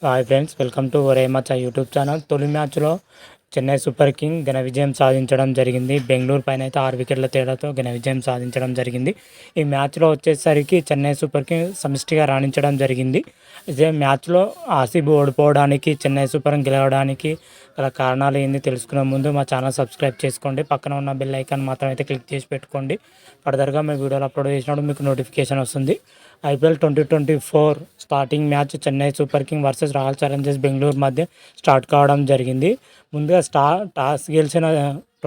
Hi friends, welcome to ఒరే మచ్చా YouTube channel. తొలి మ్యాచ్లో చెన్నై సూపర్ కింగ్ ఘన విజయం సాధించడం జరిగింది. బెంగళూరు పైన అయితే 6 వికెట్ల తేడాతో ఘన విజయం సాధించడం జరిగింది. ఈ మ్యాచ్లో వచ్చేసరికి చెన్నై సూపర్ కింగ్ సమిష్టిగా రాణించడం జరిగింది. ఇదే మ్యాచ్లో ఆర్సీబీ ఓడిపోవడానికి, చెన్నై సూపర్ కింగ్ గెలవడానికి గల కారణాలు ఏంది తెలుసుకునే ముందు మా ఛానల్ సబ్స్క్రైబ్ చేసుకోండి. పక్కన ఉన్న బెల్ ఐకాన్ మాత్రం అయితే క్లిక్ చేసి పెట్టుకోండి. ఫర్దర్గా మేము వీడియోలు అప్లోడ్ చేసినప్పుడు మీకు నోటిఫికేషన్ వస్తుంది. IPL 2024 starting match Chennai Super king versus royal Challengers Bengaluru మధ్య స్టార్ట్ కావడం జరిగింది. ముందుగా టాస్ గెలిచిన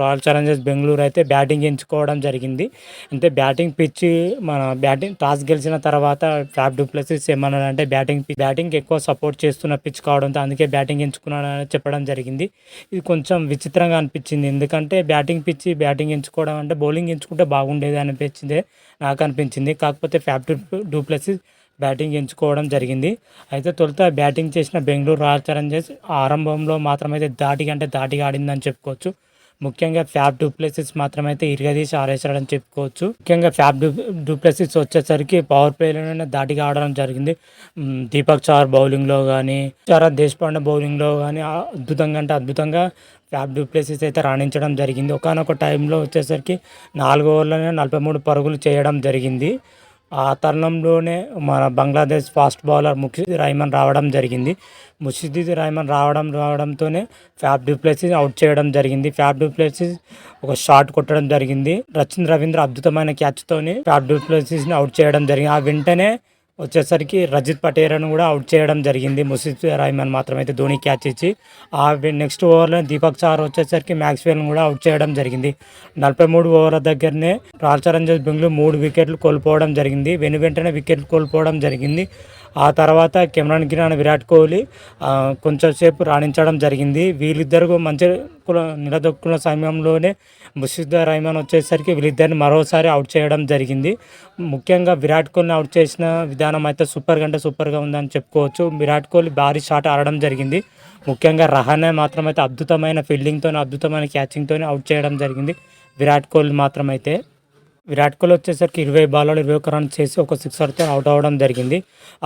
రాయల్ ఛాలెంజర్స్ బెంగళూరు అయితే బ్యాటింగ్ ఎంచుకోవడం జరిగింది. అంటే టాస్ గెలిచిన తర్వాత ఫ్యాఫ్ డు ప్లెసిస్ ఏమన్నాడంటే బ్యాటింగ్ ఎక్కువ సపోర్ట్ చేస్తున్న పిచ్ కావడంతో అందుకే బ్యాటింగ్ ఎంచుకున్నాడని చెప్పడం జరిగింది. ఇది కొంచెం విచిత్రంగా అనిపించింది. ఎందుకంటే బ్యాటింగ్ ఎంచుకోవడం అంటే బౌలింగ్ ఎంచుకుంటే బాగుండేది అనిపించింది, నాకు అనిపించింది. కాకపోతే ఫ్యాఫ్ డు ప్లెసిస్ బ్యాటింగ్ ఎంచుకోవడం జరిగింది. అయితే తొలుత బ్యాటింగ్ చేసిన బెంగళూరు రాయల్ ఛాలెంజర్స్ ఆరంభంలో మాత్రమైతే దాటిగా ఆడిందని చెప్పుకోవచ్చు. ముఖ్యంగా ఫ్యాఫ్ డు ప్లెసిస్ మాత్రమైతే ఇరగదీసి ఆరేసాడని చెప్పుకోవచ్చు. ముఖ్యంగా ఫ్యాఫ్ డు ప్లెసిస్ వచ్చేసరికి పవర్ ప్లేలోనే దాటిగా ఆడడం జరిగింది. దీపక్ చార్ బౌలింగ్లో కానీ, శరత్ దేశపాండే బౌలింగ్లో కానీ అద్భుతంగా ఫ్యాఫ్ డు ప్లెసిస్ అయితే రాణించడం జరిగింది. ఒకానొక టైంలో వచ్చేసరికి 4 ఓవర్లోనే 43 పరుగులు చేయడం జరిగింది. ఆ తరుణంలోనే మన బంగ్లాదేశ్ ఫాస్ట్ బౌలర్ ముషిద్ రైమన్ రావడం జరిగింది. ముషిద్ రైమన్ రావడంతోనే ఫ్యాఫ్ డు ప్లెసిస్ అవుట్ చేయడం జరిగింది. ఫ్యాఫ్ డు ప్లెసిస్ ఒక షాట్ కొట్టడం జరిగింది. రచిన్ రవీంద్ర అద్భుతమైన క్యాచ్తోని ఫ్యాఫ్ డు ప్లెసిస్ని అవుట్ చేయడం జరిగింది. ఆ వెంటనే వచ్చేసరికి రజిత్ పటేల్ను కూడా అవుట్ చేయడం జరిగింది. ముషిద్ రైమన్ మాత్రమైతే ధోని క్యాచ్ ఇచ్చి నెక్స్ట్ ఓవర్లో దీపక్ చార్ వచ్చేసరికి మ్యాక్స్వెల్ని కూడా అవుట్ చేయడం జరిగింది. 43 ఓవర్ల దగ్గరనే రాయల్ ఛాలెంజర్స్ బెంగళూరు 3 వికెట్లు కోల్పోవడం జరిగింది. వెంటనే వికెట్లు కోల్పోవడం జరిగింది. ఆ తర్వాత కెమెరాన్ గ్రీన్, విరాట్ కోహ్లీ కొంచెం సేపు రాణించడం జరిగింది. వీళ్ళిద్దరు మంచి నిలదొక్కున్న సమయంలోనే ముషిద్ రైమన్ వచ్చేసరికి వీళ్ళిద్దరిని మరోసారి అవుట్ చేయడం జరిగింది. ముఖ్యంగా విరాట్ కోహ్లీని అవుట్ చేసిన విధానం అయితే సూపర్గా ఉందని చెప్పుకోవచ్చు. విరాట్ కోహ్లీ భారీ షాట్ ఆడడం జరిగింది. ముఖ్యంగా రహానే మాత్రమైతే అద్భుతమైన ఫీల్డింగ్తో, అద్భుతమైన క్యాచింగ్తో అవుట్ చేయడం జరిగింది. విరాట్ కోహ్లీ వచ్చేసరికి 20 బాల్లో 21 రన్స్ చేసి ఒక సిక్సర్తో అవుట్ అవ్వడం జరిగింది.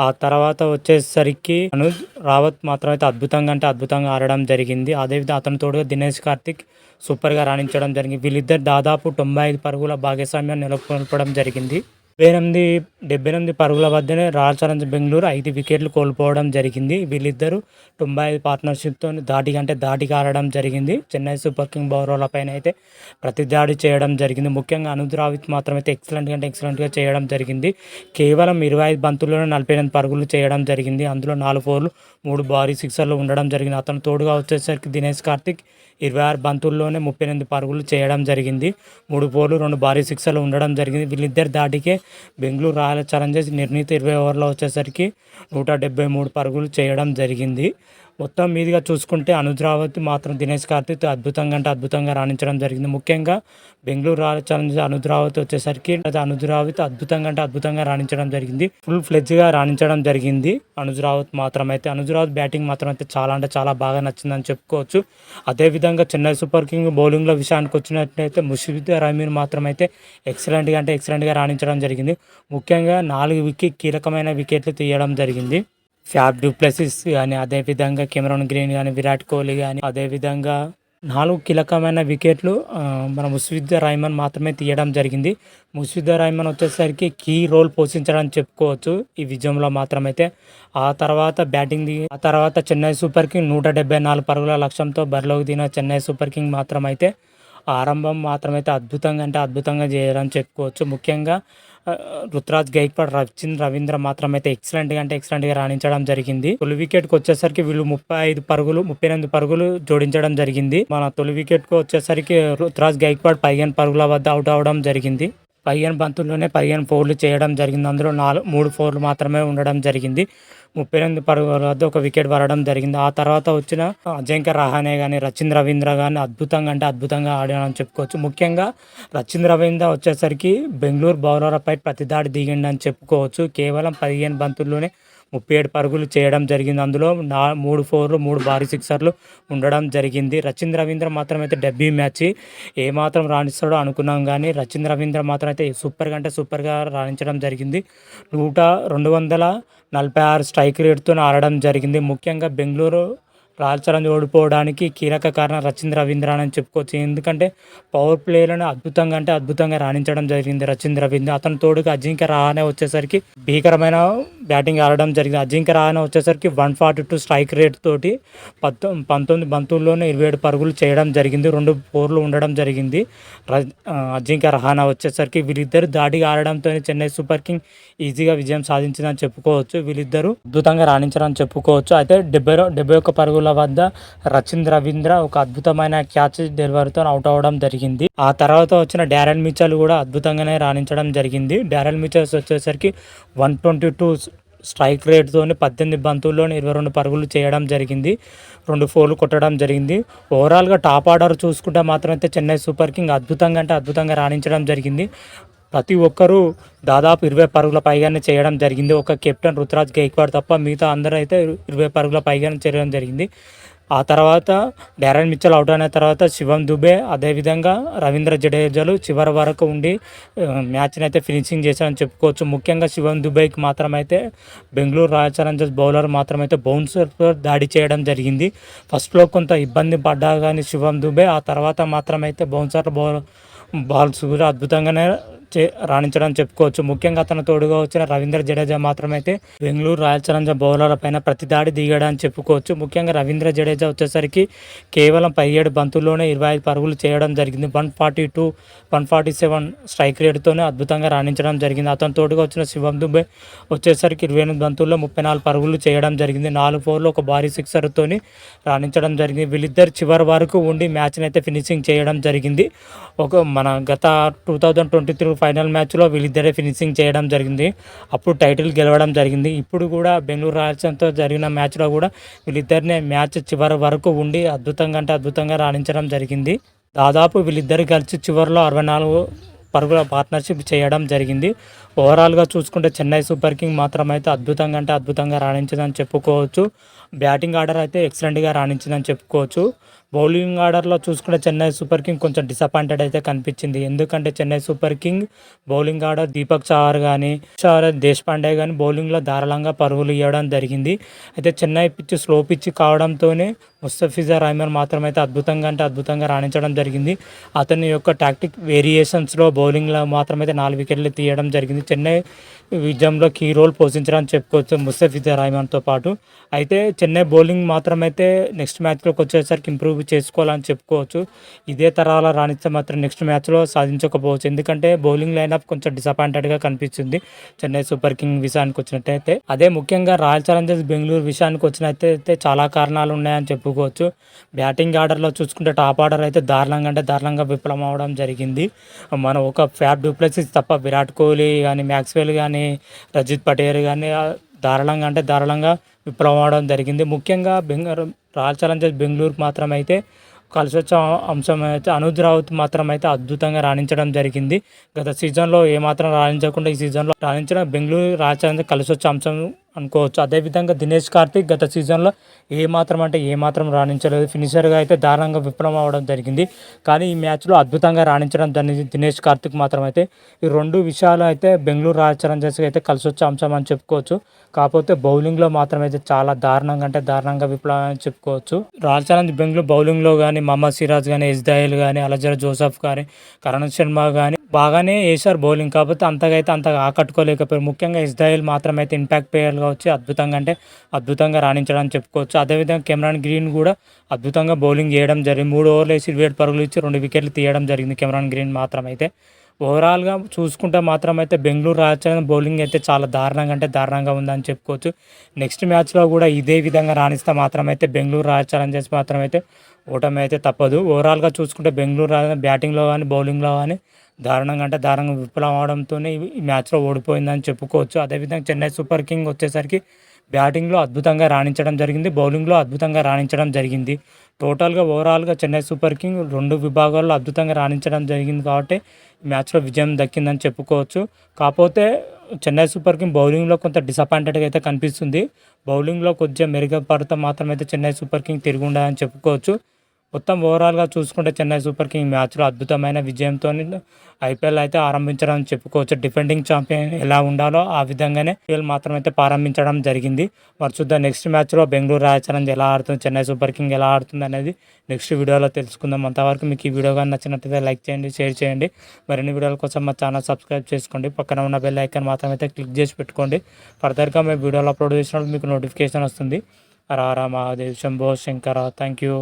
ఆ తర్వాత వచ్చేసరికి అనుజ్ రావత్ మాత్రమైతే అద్భుతంగా ఆడడం జరిగింది. అదేవిధంగా అతని తోడుగా దినేష్ కార్తిక్ సూపర్గా రాణించడం జరిగింది. వీళ్ళిద్దరు దాదాపు 95 పరుగుల భాగస్వామ్యాన్ని నెలకొల్పడం జరిగింది. 78 పరుగుల వద్దనే రాయల్ ఛాలెంజర్స్ బెంగళూరు 5 వికెట్లు కోల్పోవడం జరిగింది. వీళ్ళిద్దరూ 95 పార్ట్నర్షిప్తో దాటిగా ఆడడం జరిగింది. చెన్నై సూపర్ కింగ్ బౌలర్ల పైన అయితే ప్రతి దాడి చేయడం జరిగింది. ముఖ్యంగా అనుజ్ రావిత్ మాత్రమైతే ఎక్సలెంట్గా చేయడం జరిగింది. కేవలం 25 బంతుల్లోనే 48 పరుగులు చేయడం జరిగింది. అందులో 4 ఫోర్లు 3 భారీ సిక్సర్లు ఉండడం జరిగింది. అతను తోడుగా వచ్చేసరికి దినేష్ కార్తిక్ 26 బంతుల్లోనే 38 పరుగులు చేయడం జరిగింది. 3 ఫోర్లు 2 భారీ సిక్సర్లు ఉండడం జరిగింది. వీళ్ళిద్దరు దాటికే బెంగళూరు రాయల్ ఛాలెంజర్స్ నిర్ణీత 20 ఓవర్లో వచ్చేసరికి 173 పరుగులు చేయడం జరిగింది. మొత్తం మీదుగా చూసుకుంటే అనుజ్ రావత్ మాత్రం దినేష్ కార్తిక్ అద్భుతంగా రాణించడం జరిగింది. ముఖ్యంగా బెంగళూరు రాయల్ ఛాలెంజర్స్ అనుజ్ రావత్ అద్భుతంగా రాణించడం జరిగింది. ఫుల్ ఫ్లెడ్జ్గా రాణించడం జరిగింది. అనుజ్ రావత్ బ్యాటింగ్ మాత్రం అయితే చాలా బాగా నచ్చిందని చెప్పుకోవచ్చు. అదేవిధంగా చెన్నై సూపర్ కింగ్ బౌలింగ్లో విషయానికి వచ్చినట్లయితే ముషిద్ రైమన్ మాత్రం అయితే ఎక్సలెంట్గా రాణించడం జరిగింది. ముఖ్యంగా 4 కీలకమైన వికెట్లు తీయడం జరిగింది. ఫ్యాఫ్ డు ప్లెసిస్ కానీ, అదేవిధంగా కెమెరాన్ గ్రీన్ కానీ, విరాట్ కోహ్లీ కానీ, అదేవిధంగా 4 కీలకమైన వికెట్లు మన ముషిద్ రైమన్ మాత్రమే తీయడం జరిగింది. ముషిద్ రైమన్ వచ్చేసరికి కీ రోల్ పోషించడానికి చెప్పుకోవచ్చు ఈ విజయంలో మాత్రమైతే. ఆ తర్వాత చెన్నై సూపర్ కింగ్ 174 పరుగుల లక్ష్యంతో బరిలోకి దిగిన చెన్నై సూపర్ కింగ్ మాత్రమైతే ఆరంభం మాత్రమైతే అద్భుతంగా చేయడం చెప్పుకోవచ్చు. ముఖ్యంగా రుతురాజ్ గైక్వాడ్, రచిన్ రవీంద్ర మాత్రమైతే ఎక్సలెంట్గా రాణించడం జరిగింది. తొలి వికెట్కి వచ్చేసరికి వీళ్ళు 38 పరుగులు జోడించడం జరిగింది. మన తొలి వికెట్కు వచ్చేసరికి రుతురాజ్ గైక్వాడ్ 15 పరుగుల వద్ద అవుట్ అవ్వడం జరిగింది. 15 బంతుల్లోనే 15 ఫోర్లు చేయడం జరిగింది. అందులో 3 ఫోర్లు మాత్రమే ఉండడం జరిగింది. 38 పరుగుల వద్ద ఒక వికెట్ పడడం జరిగింది. ఆ తర్వాత వచ్చిన అజింక్య రహానే కానీ, రచిన్ రవీంద్ర కానీ అద్భుతంగా ఆడారని చెప్పుకోవచ్చు. ముఖ్యంగా రచిన్ రవీంద్ర వచ్చేసరికి బెంగళూరు బౌలర్లపై ప్రతిదాడి దిగిండని చెప్పుకోవచ్చు. కేవలం 15 బంతుల్లోనే 37 పరుగులు చేయడం జరిగింది. అందులో 3 ఫోర్లు, 3 భారీ సిక్సర్లు ఉండడం జరిగింది. రచిన్ రవీంద్ర మాత్రం అయితే డెబ్యూ మ్యాచ్ ఏమాత్రం రాణిస్తాడో అనుకున్నాం కానీ రచిన్ రవీంద్ర మాత్రం అయితే సూపర్గా అంటే సూపర్గా రాణించడం జరిగింది. 246 స్ట్రైక్ రేట్తో ఆడడం జరిగింది. ముఖ్యంగా బెంగళూరు రాయల్ ఛాలెంజ్ ఓడిపోవడానికి కీలక కారణం రచిన్ రవీంద్ర అని చెప్పుకోవచ్చు. ఎందుకంటే పవర్ ప్లేలను అద్భుతంగా అంటే అద్భుతంగా రాణించడం జరిగింది రచిన్ రవీంద్ర. అతని తోడుగా అజింక్య రహానే వచ్చేసరికి భీకరమైన బ్యాటింగ్ ఆడడం జరిగింది. అజింక్య రహానే వచ్చేసరికి 142 స్ట్రైక్ రేట్ తోటి 19 బంతుల్లోనే 27 పరుగులు చేయడం జరిగింది. 2 ఫోర్లు ఉండడం జరిగింది. అజింక్య రహానా వచ్చేసరికి వీళ్ళిద్దరు దాడిగా ఆడడంతో చెన్నై సూపర్ కింగ్ ఈజీగా విజయం సాధించిందని చెప్పుకోవచ్చు. వీళ్ళిద్దరూ అద్భుతంగా రాణించారని చెప్పుకోవచ్చు. అయితే 71 పరుగుల వద్ద రచిన్ రవీంద్ర ఒక అద్భుతమైన క్యాచ్ డెలివరీతో అవుట్ అవ్వడం జరిగింది. ఆ తర్వాత వచ్చిన డారెల్ మిచెల్ కూడా అద్భుతంగానే రాణించడం జరిగింది. డారెల్ మిచెల్స్ వచ్చేసరికి 122 స్ట్రైక్ రేట్తోని 18 బంతుల్లోనే 22 పరుగులు చేయడం జరిగింది. 2 ఫోర్లు కొట్టడం జరిగింది. ఓవరాల్గా టాప్ ఆర్డర్ చూసుకుంటే మాత్రం అయితే చెన్నై సూపర్ కింగ్ అద్భుతంగా అంటే అద్భుతంగా రాణించడం జరిగింది. ప్రతి ఒక్కరూ దాదాపు 20 పరుగుల పైగానే చేయడం జరిగింది. ఒక కెప్టెన్ రుతురాజ్ గైక్వాడ్ తప్ప మిగతా అందరూ అయితే 20 పరుగుల పైగానే చేయడం జరిగింది. ఆ తర్వాత డారెల్ మిచెల్ అవుట్ అయిన తర్వాత శివం దుబే అదేవిధంగా రవీంద్ర జడేజాలు చివరి వరకు ఉండి మ్యాచ్ని అయితే ఫినిషింగ్ చేశారని చెప్పుకోవచ్చు. ముఖ్యంగా శివం దుబేకి మాత్రమైతే బెంగళూరు రాయల్ ఛాలెంజర్స్ బౌలర్ మాత్రమైతే బౌన్సర్తో దాడి చేయడం జరిగింది. ఫస్ట్లో కొంత ఇబ్బంది పడ్డా కానీ శివం దుబే ఆ తర్వాత మాత్రమైతే బౌన్సర్ బాల్స్ కూడా అద్భుతంగానే రాణించడం చెప్పుకోవచ్చు. ముఖ్యంగా అతను తోడుగా వచ్చిన రవీంద్ర జడేజా మాత్రమైతే బెంగళూరు రాయల్ ఛాలెంజర్ బౌలర్ల పైన ప్రతి దాడి దిగడని చెప్పుకోవచ్చు. ముఖ్యంగా రవీంద్ర జడేజా వచ్చేసరికి కేవలం 17 బంతుల్లోనే 25 పరుగులు చేయడం జరిగింది. 142, 147 స్ట్రైక్ రేట్తోనే అద్భుతంగా రాణించడం జరిగింది. అతను తోడుగా వచ్చిన శివం దుబే వచ్చేసరికి 28 బంతుల్లో 34 పరుగులు చేయడం జరిగింది. 4 ఫోర్లు ఒక భారీ సిక్సర్తోని రాణించడం జరిగింది. వీళ్ళిద్దరు చివరి వరకు ఉండి మ్యాచ్ని అయితే ఫినిషింగ్ చేయడం జరిగింది. మన గత 2023 ఫైనల్ మ్యాచ్లో వీళ్ళిద్దరే ఫినిషింగ్ చేయడం జరిగింది. అప్పుడు టైటిల్ గెలవడం జరిగింది. ఇప్పుడు కూడా బెంగళూరు రాయల్ ఛాలెంజ్తో జరిగిన మ్యాచ్లో కూడా వీళ్ళిద్దరినే మ్యాచ్ చివరి వరకు ఉండి అద్భుతంగా అంటే అద్భుతంగా రాణించడం జరిగింది. దాదాపు వీళ్ళిద్దరు కలిసి చివరిలో 64 పరుగుల పార్ట్నర్షిప్ చేయడం జరిగింది. ఓవరాల్గా చూసుకుంటే చెన్నై సూపర్ కింగ్ మాత్రమైతే అద్భుతంగా అంటే అద్భుతంగా రాణించిందని చెప్పుకోవచ్చు. బ్యాటింగ్ ఆర్డర్ అయితే ఎక్సలెంట్గా రాణించిందని చెప్పుకోవచ్చు. బౌలింగ్ ఆర్డర్లో చూసుకుంటే చెన్నై సూపర్ కింగ్ కొంచెం డిసప్పాయింటెడ్ అయితే కనిపించింది. ఎందుకంటే Chennai Super King bowling order Deepak Chahar కానీ దేశపాండే కానీ బౌలింగ్లో ధారాళంగా పరుగులు ఇవ్వడం జరిగింది. అయితే చెన్నై పిచ్ స్లో పిచ్ కావడంతోనే ముస్తఫిజుర్ రహమాన్ మాత్రమైతే అద్భుతంగా అంటే అద్భుతంగా రాణించడం జరిగింది. అతని యొక్క టాక్టిక్ వేరియేషన్స్లో బౌలింగ్లో మాత్రమైతే 4 వికెట్లు తీయడం జరిగింది. చెన్నై విజయంలో కీ రోల్ పోషించడం చెప్పుకోవచ్చు ముస్తఫిజుర్ రహమాన్తో పాటు. అయితే చెన్నై బౌలింగ్ మాత్రమైతే నెక్స్ట్ మ్యాచ్లోకి వచ్చేసరికి ఇంప్రూవ్ చేసుకోవాలని చెప్పుకోవచ్చు. ఇదే తరాల రాణిస్తే మాత్రం నెక్స్ట్ మ్యాచ్లో సాధించకపోవచ్చు. ఎందుకంటే బౌలింగ్ లైనప్ కొంచెం డిసప్పాయింటెడ్గా కనిపిస్తుంది చెన్నై సూపర్ కింగ్ విషయానికి వచ్చినట్టయితే. అదే ముఖ్యంగా రాయల్ ఛాలెంజర్స్ బెంగళూరు విషయానికి వచ్చినట్టయితే చాలా కారణాలు ఉన్నాయని చెప్పుకోవచ్చు. బ్యాటింగ్ ఆర్డర్లో చూసుకుంటే టాప్ ఆర్డర్ అయితే దారుణంగా అంటే దారుణంగా విఫలం అవడం జరిగింది. మనం ఒక ఫ్యాబ్ డూప్లెసిస్ తప్ప విరాట్ కోహ్లీ కానీ మ్యాక్స్వెల్ కానీ రజిత్ పటేల్ కానీ దారుణంగా అంటే దారుణంగా విఫలం అవడం జరిగింది. ముఖ్యంగా రాయల్ ఛాలెంజర్స్ బెంగళూరుకు మాత్రమైతే కలిసి వచ్చే అంశం అయితే అనుజ్ రావుత్ మాత్రమైతే అద్భుతంగా రాణించడం జరిగింది. గత సీజన్లో ఏమాత్రం రాణించకుండా ఈ సీజన్లో రాణించడం బెంగళూరు రాయల్ ఛాలెంజర్స్ కలిసి వచ్చే అంశం అనుకోవచ్చు. అదేవిధంగా దినేష్ కార్తిక్ గత సీజన్లో ఏమాత్రం రాణించలేదు. ఫినిషర్గా అయితే దారుణంగా విఫలం అవ్వడం జరిగింది. కానీ ఈ మ్యాచ్లో అద్భుతంగా రాణించడం జరిగింది దినేష్ కార్తిక్ మాత్రమైతే. ఈ 2 విషయాలు అయితే బెంగళూరు రాయల్ ఛాలెంజర్స్కి అయితే కలిసి వచ్చే అంశం అని చెప్పుకోవచ్చు. కాకపోతే బౌలింగ్లో మాత్రమైతే చాలా దారుణంగా అంటే దారుణంగా విఫలం అని చెప్పుకోవచ్చు. రాయల్ ఛాలెంజ్ బెంగళూరు బౌలింగ్లో కానీ మహమ్మద్ సిరాజ్ కానీ ఇజ్రాయెల్ కానీ అలజర్ జోసెఫ్ కానీ కరణ్ శర్మ కానీ బాగానే వేశారు బౌలింగ్. కాకపోతే అంతగా ఆకట్టుకోలేకపోయారు. ముఖ్యంగా ఇజ్రాయెల్ మాత్రమైతే ఇంపాక్ట్ ప్లేయర్గా వచ్చి అద్భుతంగా రాణించడానికి చెప్పుకోవచ్చు. అదేవిధంగా కెమెరాన్ గ్రీన్ కూడా అద్భుతంగా బౌలింగ్ చేయడం జరిగింది. 3 ఓవర్లు వేసి 27 పరుగులు ఇచ్చి 2 వికెట్లు తీయడం జరిగింది కెమెరాన్ గ్రీన్ మాత్రమైతే. ఓవరాల్గా చూసుకుంటే మాత్రమైతే బెంగళూరు రాయల్ ఛాలెంజర్స్ బౌలింగ్ అయితే చాలా దారుణంగా ఉందని చెప్పుకోవచ్చు. నెక్స్ట్ మ్యాచ్లో కూడా ఇదే విధంగా రాణిస్తే మాత్రమైతే బెంగళూరు రాయల్ ఛాలెంజర్స్ మాత్రమైతే ఓటమి అయితే తప్పదు. ఓవరాల్గా చూసుకుంటే బెంగళూరు బ్యాటింగ్లో కానీ బౌలింగ్లో కానీ దారుణంగా విఫలం అవడంతోనే ఈ మ్యాచ్లో ఓడిపోయిందని చెప్పుకోవచ్చు. అదేవిధంగా చెన్నై సూపర్ కింగ్ వచ్చేసరికి బ్యాటింగ్లో అద్భుతంగా రాణించడం జరిగింది. బౌలింగ్లో అద్భుతంగా రాణించడం జరిగింది. టోటల్‌గా ఓవరాల్‌గా చెన్నై సూపర్ కింగ్ 2 విభాగాల్లో అద్భుతంగా రాణించడం జరిగింది కాబట్టి ఈ మ్యాచ్‌లో విజయం దక్కిందని చెప్పుకోవచ్చు. కాపోతే చెన్నై సూపర్ కింగ్ బౌలింగ్‌లో కొంత డిసప్పాయింటెడ్‌గా అయితే కనిపిస్తుంది. బౌలింగ్‌లో కొంచెం మెరుగుపడితే మాత్రమైతే చెన్నై సూపర్ కింగ్ తిరుగుండదని చెప్పుకోవచ్చు. మొత్తం ఓవరాల్‌గా చూసుకుంటే చెన్నై సూపర్ కింగ్ మ్యాచ్‌లో అద్భుతమైన విజయంతోని ఐపీఎల్ అయితే ఆరంభించడం చెప్పుకోవచ్చు. డిఫెండింగ్ ఛాంపియన్ ఎలా ఉండాలో ఆ విధంగానే ఐపీఎల్ మాత్రం అయితే ప్రారంభించడం జరిగింది. మరి చూద్దాం నెక్స్ట్ మ్యాచ్‌లో బెంగుళూరు రాయల్ ఛాలెంజ్ ఎలా ఆడుతుంది, చెన్నై సూపర్ కింగ్ ఎలా ఆడుతుంది అనేది నెక్స్ట్ వీడియోలో తెలుసుకుందాం. అంతవరకు మీకు ఈ వీడియో గాని నచ్చినట్లయితే లైక్ చేయండి, షేర్ చేయండి. మరిన్ని వీడియోల కోసం మా ఛానల్ సబ్స్క్రైబ్ చేసుకోండి. పక్కన ఉన్న బెల్ ఐకాన్ మాత్రం అయితే క్లిక్ చేసి పెట్టుకోండి. ఫర్దర్‌గా మేము వీడియోలు అప్లోడ్ చేసినప్పుడు మీకు నోటిఫికేషన్ వస్తుంది. హర హర మహాదేవ్ శంభో శంకర. Thank you.